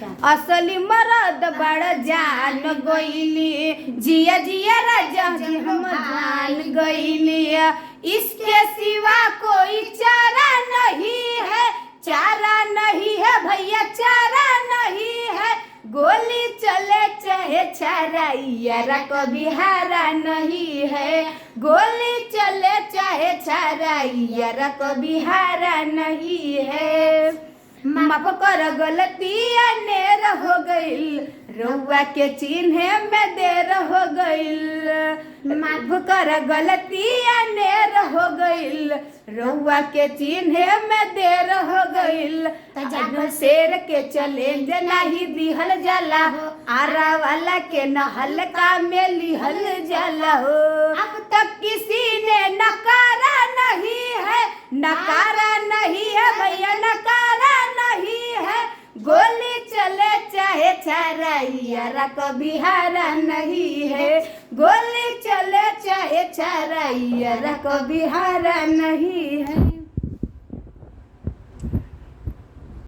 असली मरद बड़ जान गईली, जिया जिया राजा जी हम जान गईली। इसके सिवा कोई चारा नहीं है, चारा नहीं है भैया, चारा नहीं है। गोली चले चाहे छारा कभी हारा नहीं है, गोली चले चाहे छारा कभी हारा नहीं है। माफ कर गलती अनेर हो गईल, रउआ के चिन्हे में देर हो गईल। माफ कर गलती अनेर हो गईल, रउआ के चिन्हे में देर हो गईल। शेर के चले नहीं दिहल जाला हो, आरा वाला के नहल का में लिहल जाला हो। अब तक किसी ने नकारा नहीं है, नकारा नहीं है भैया, नकारा नहीं है। गोली चले चाहे छारा कभी हारा नहीं है, गोली चले चाहे छारा कभी हारा नहीं